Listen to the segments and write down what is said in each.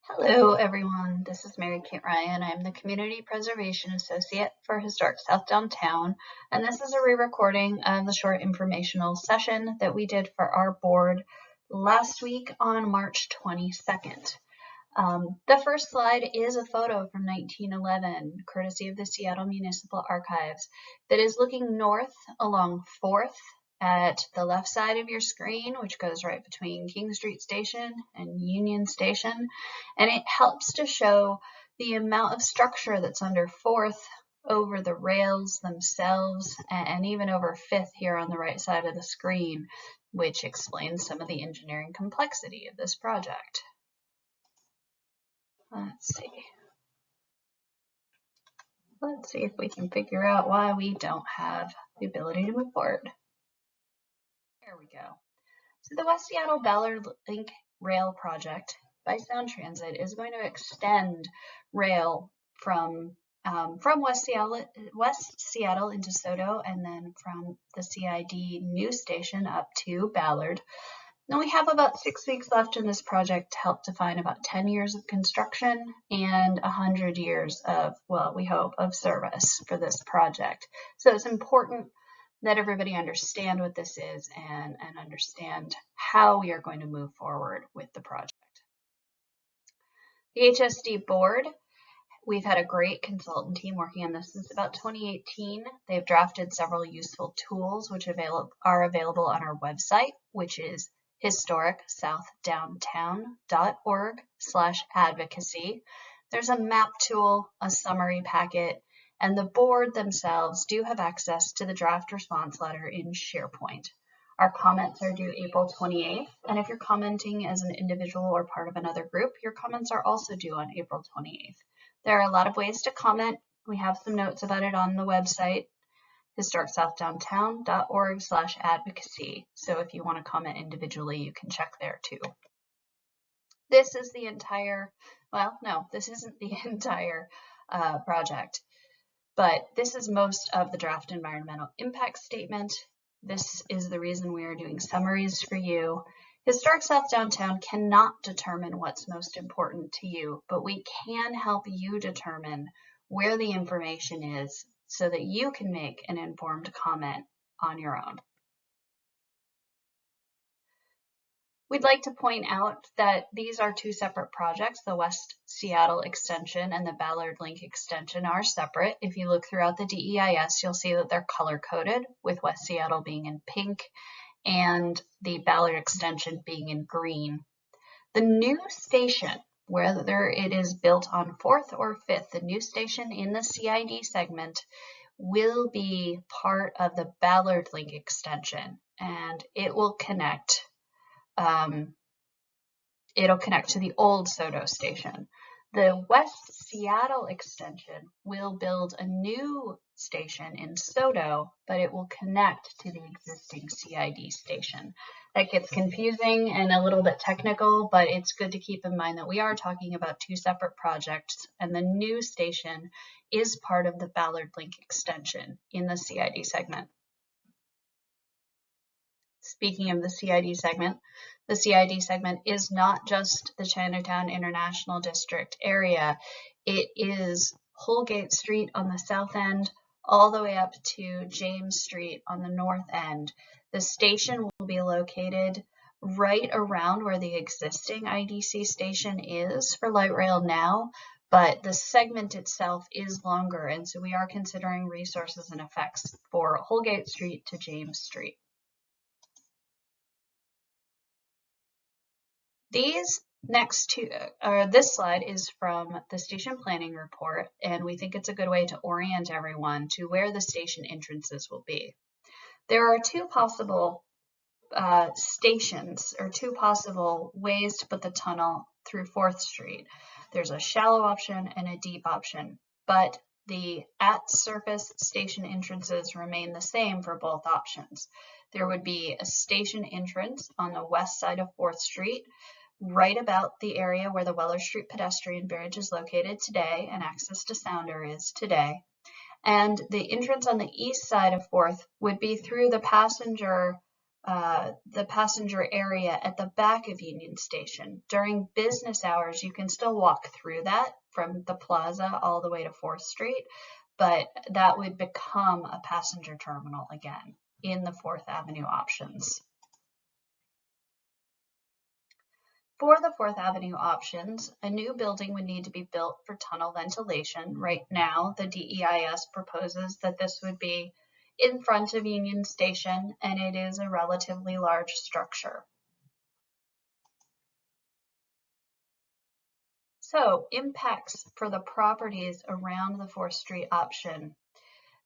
Hello, everyone. This is MaryKate Ryan. I'm the Community Preservation Associate for Historic South Downtown, and this is a re-recording of the short informational session that we did for our board last week on March 22nd. The first slide is a photo from 1911, courtesy of the Seattle Municipal Archives, that is looking north along 4th at the left side of your screen, which goes right between King Street Station and Union Station, and it helps to show the amount of structure that's under 4th, over the rails themselves, and even over 5th here on the right side of the screen, which explains some of the engineering complexity of this project. Let's see if we can figure out why we don't have the ability to move forward. There we go. So the West Seattle Ballard Link Rail Project by Sound Transit is going to extend rail from West Seattle into SoDo, and then from the CID new station up to Ballard. Now we have about 6 weeks left in this project to help define about 10 years of construction and 100 years of, well, we hope, of service for this project. So it's important that everybody understand what this is and understand how we are going to move forward with the project. The HSD board, we've had a great consultant team working on this since about 2018. They've drafted several useful tools which are available on our website, which is historicsouthdowntown.org/advocacy. There's a map tool, a summary packet, and the board themselves do have access to the draft response letter in SharePoint. Our comments are due April 28th, and if you're commenting as an individual or part of another group, your comments are also due on April 28th. There are a lot of ways to comment. We have some notes about it on the website, historicsouthdowntown.org/advocacy. So if you want to comment individually, you can check there too. This is the entire, well, no, this isn't the entire project, but this is most of the draft environmental impact statement. This is the reason we are doing summaries for you. Historic South Downtown cannot determine what's most important to you, but we can help you determine where the information is so that you can make an informed comment on your own. We'd like to point out that these are two separate projects. The West Seattle extension and the Ballard Link extension are separate. If you look throughout the DEIS, you'll see that they're color-coded, with West Seattle being in pink and the Ballard extension being in green. The new station, whether it is built on 4th or 5th, the new station in the CID segment will be part of the Ballard Link extension, and it will connect to the old SoDo station. The West Seattle extension will build a new station in SoDo, but it will connect to the existing CID station. That gets confusing and a little bit technical, but it's good to keep in mind that we are talking about two separate projects, and the new station is part of the Ballard Link extension in the CID segment. Speaking of the CID segment is not just the Chinatown International District area. It is Holgate Street on the south end, all the way up to James Street on the north end. The station will be located right around where the existing IDC station is for light rail now, but the segment itself is longer, and so we are considering resources and effects for Holgate Street to James Street. These next two, this slide is from the station planning report, and we think it's a good way to orient everyone to where the station entrances will be. There are two possible stations, or two possible ways to put the tunnel through 4th Street. There's a shallow option and a deep option, but the at-surface station entrances remain the same for both options. There would be a station entrance on the west side of 4th Street, right about the area where the Weller Street pedestrian bridge is located today and access to Sounder is today. And the entrance on the east side of 4th would be through the passenger the passenger area at the back of Union Station. During business hours, you can still walk through that from the plaza all the way to 4th Street, but that would become a passenger terminal again in the 4th Avenue options. For the 4th Avenue options, a new building would need to be built for tunnel ventilation. Right now, the DEIS proposes that this would be in front of Union Station, and it is a relatively large structure. So, impacts for the properties around the 4th Street option.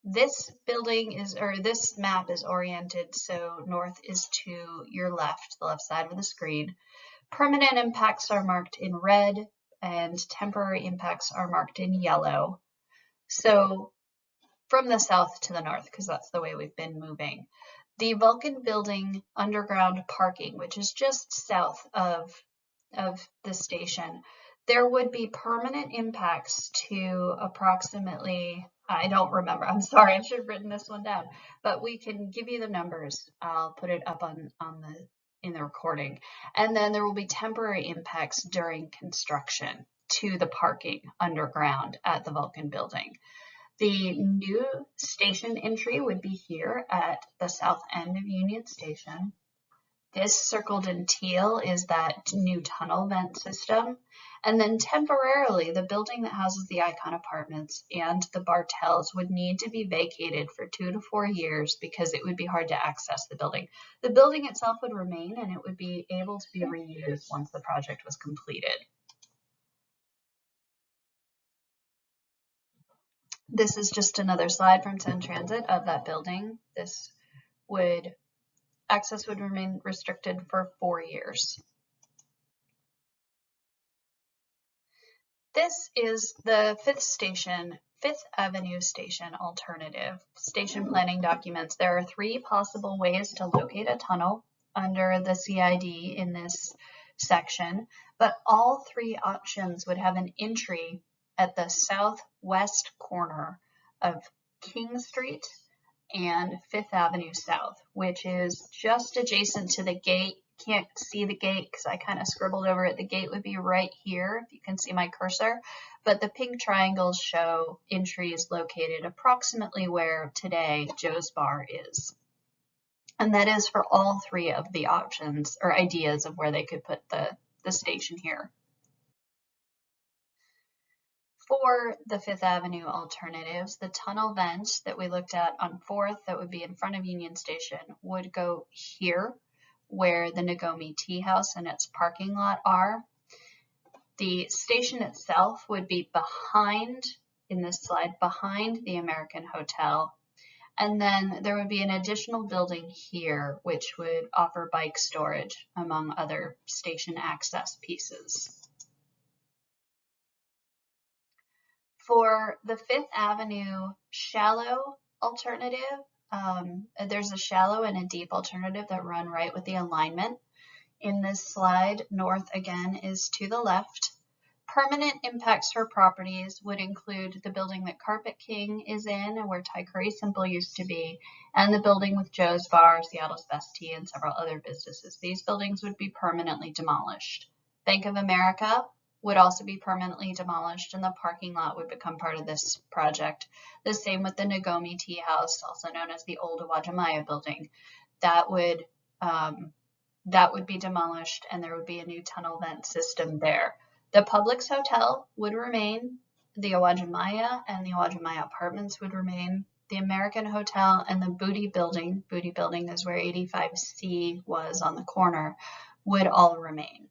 This building is, or this map is oriented so north is to your left, the left side of the screen. Permanent impacts are marked in red and temporary impacts are marked in yellow. So from the south to the north, because that's the way we've been moving. The Vulcan Building underground parking, which is just south of the station, there would be permanent impacts to approximately, I don't remember, I'm sorry, I should have written this one down, but we can give you the numbers. I'll put it up in the recording. And then there will be temporary impacts during construction to the parking underground at the Vulcan Building. The new station entry would be here at the south end of Union Station. This circled in teal is that new tunnel vent system. And then temporarily, the building that houses the Icon Apartments and the Bartels would need to be vacated for 2 to 4 years because it would be hard to access the building. The building itself would remain and it would be able to be reused once the project was completed. This is just another slide from Sun Transit of that building. Access would remain restricted for 4 years. This is the 5th Avenue station alternative. Station planning documents. There are 3 possible ways to locate a tunnel under the CID in this section, but all 3 options would have an entry at the southwest corner of King Street and 5th Avenue South, which is just adjacent to the gate. Can't see the gate because I kind of scribbled over it. The gate would be right here, if you can see my cursor, but the pink triangles show entries located approximately where today Joe's Bar is. And that is for all 3 of the options or ideas of where they could put the station here. For the 5th Avenue alternatives, the tunnel vent that we looked at on 4th that would be in front of Union Station would go here where the Nagomi Tea House and its parking lot are. The station itself would be behind, in this slide, behind the American Hotel. And then there would be an additional building here which would offer bike storage among other station access pieces. For the 5th Avenue shallow alternative, there's a shallow and a deep alternative that run right with the alignment. In this slide, north again is to the left. Permanent impacts for properties would include the building that Carpet King is in and where Thai Curry Simple used to be, and the building with Joe's Bar, Seattle's Best Tea, and several other businesses. These buildings would be permanently demolished. Bank of America would also be permanently demolished and the parking lot would become part of this project. The same with the Nagomi Tea House, also known as the old Uwajimaya building. That would be demolished and there would be a new tunnel vent system there. The Publix Hotel would remain, the Uwajimaya and the Uwajimaya Apartments would remain, the American Hotel and the Booty Building is where 85C was on the corner, would all remain.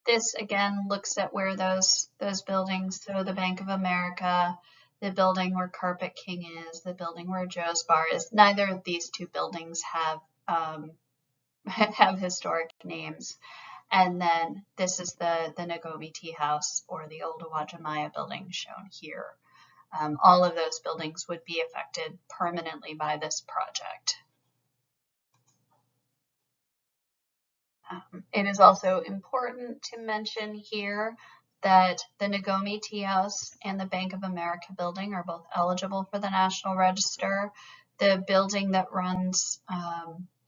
This again looks at where those buildings, so the Bank of America, the building where Carpet King is, the building where Joe's Bar is. Neither of these 2 buildings have historic names. And then this is the Nagomi Tea House or the old Uwajimaya building shown here. All of those buildings would be affected permanently by this project. It is also important to mention here that the Nagomi Tea House and the Bank of America building are both eligible for the National Register. The building that runs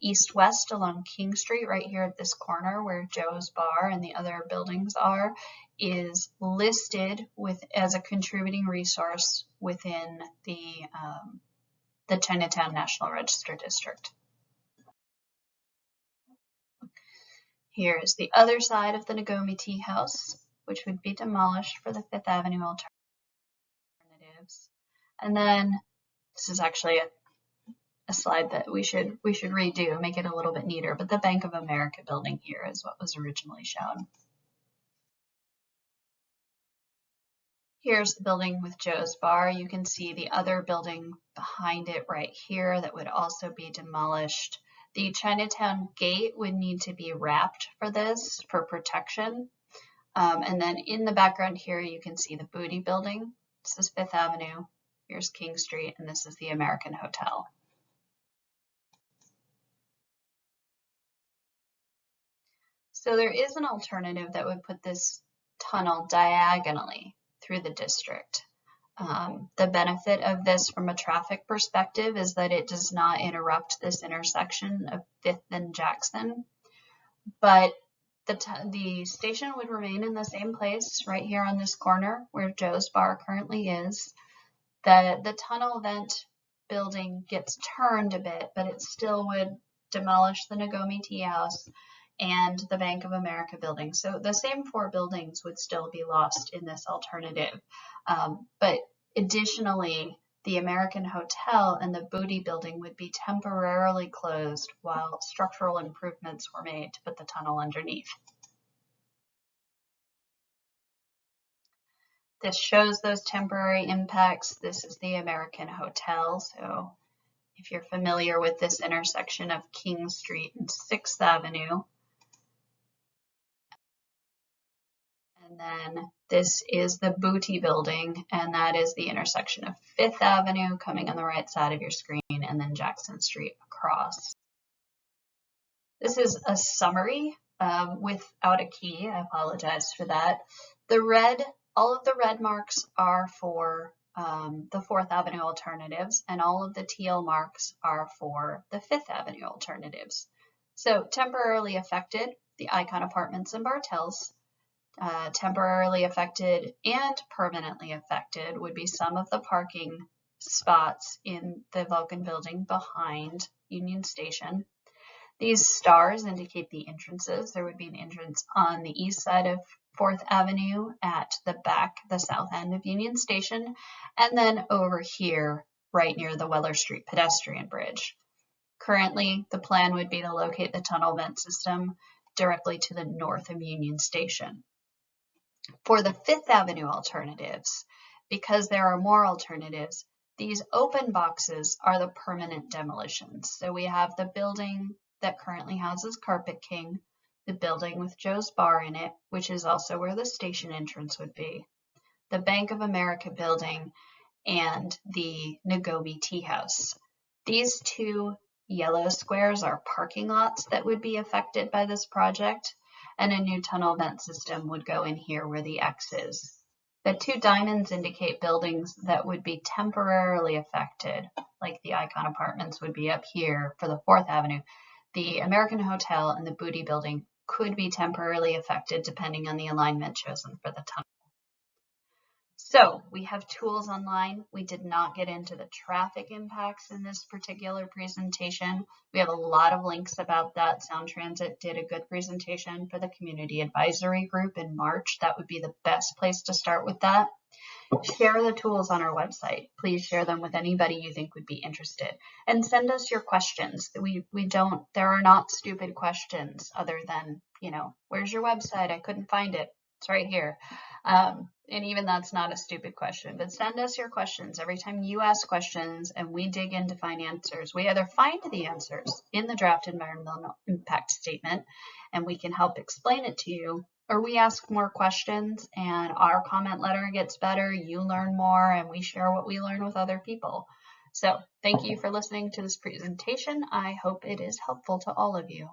east-west along King Street, right here at this corner where Joe's Bar and the other buildings are, is listed as a contributing resource within the Chinatown National Register District. Here's the other side of the Nagomi Tea House, which would be demolished for the Fifth Avenue alternatives. And then this is actually a slide that we should redo, make it a little bit neater, but the Bank of America building here is what was originally shown. Here's the building with Joe's Bar. You can see the other building behind it right here that would also be demolished. The Chinatown gate would need to be wrapped for this for protection. And then in the background here, you can see the Booty building. This is Fifth Avenue. Here's King Street, and this is the American Hotel. So there is an alternative that would put this tunnel diagonally through the district. The benefit of this from a traffic perspective is that it does not interrupt this intersection of 5th and Jackson, but the station would remain in the same place right here on this corner where Joe's Bar currently is. The tunnel vent building gets turned a bit, but it still would demolish the Nagomi Tea House and the Bank of America building. So the same 4 buildings would still be lost in this alternative. But additionally, the American Hotel and the Booty building would be temporarily closed while structural improvements were made to put the tunnel underneath. This shows those temporary impacts. This is the American Hotel. So if you're familiar with this intersection of King Street and 6th Avenue, and then this is the Booty building, and that is the intersection of 5th Avenue coming on the right side of your screen, and then Jackson Street across. This is a summary without a key. I apologize for that. All of the red marks are for the 4th Avenue alternatives, and all of the teal marks are for the 5th Avenue alternatives. So temporarily affected, the Icon Apartments and Bartels. Temporarily affected and permanently affected would be some of the parking spots in the Vulcan building behind Union Station. These stars indicate the entrances. There would be an entrance on the east side of 4th Avenue at the back, the south end of Union Station, and then over here, right near the Weller Street pedestrian bridge. Currently, the plan would be to locate the tunnel vent system directly to the north of Union Station. For the 5th Avenue alternatives, because there are more alternatives, these open boxes are the permanent demolitions. So we have the building that currently houses Carpet King, the building with Joe's Bar in it, which is also where the station entrance would be, the Bank of America building, and the Nagomi Tea House. These 2 yellow squares are parking lots that would be affected by this project, and a new tunnel vent system would go in here where the X is. The 2 diamonds indicate buildings that would be temporarily affected, like the Icon Apartments would be up here for the 4th Avenue. The American Hotel and the Booty building could be temporarily affected depending on the alignment chosen for the tunnel. So we have tools online. We did not get into the traffic impacts in this particular presentation. We have a lot of links about that. Sound Transit did a good presentation for the community advisory group in March. That would be the best place to start with that. Share the tools on our website. Please share them with anybody you think would be interested, and send us your questions. There are not stupid questions other than, where's your website? I couldn't find it. It's right here. And even that's not a stupid question, but send us your questions. Every time you ask questions and we dig in to find answers, we either find the answers in the draft environmental impact statement and we can help explain it to you, or we ask more questions and our comment letter gets better, you learn more, and we share what we learn with other people. So thank you for listening to this presentation. I hope it is helpful to all of you.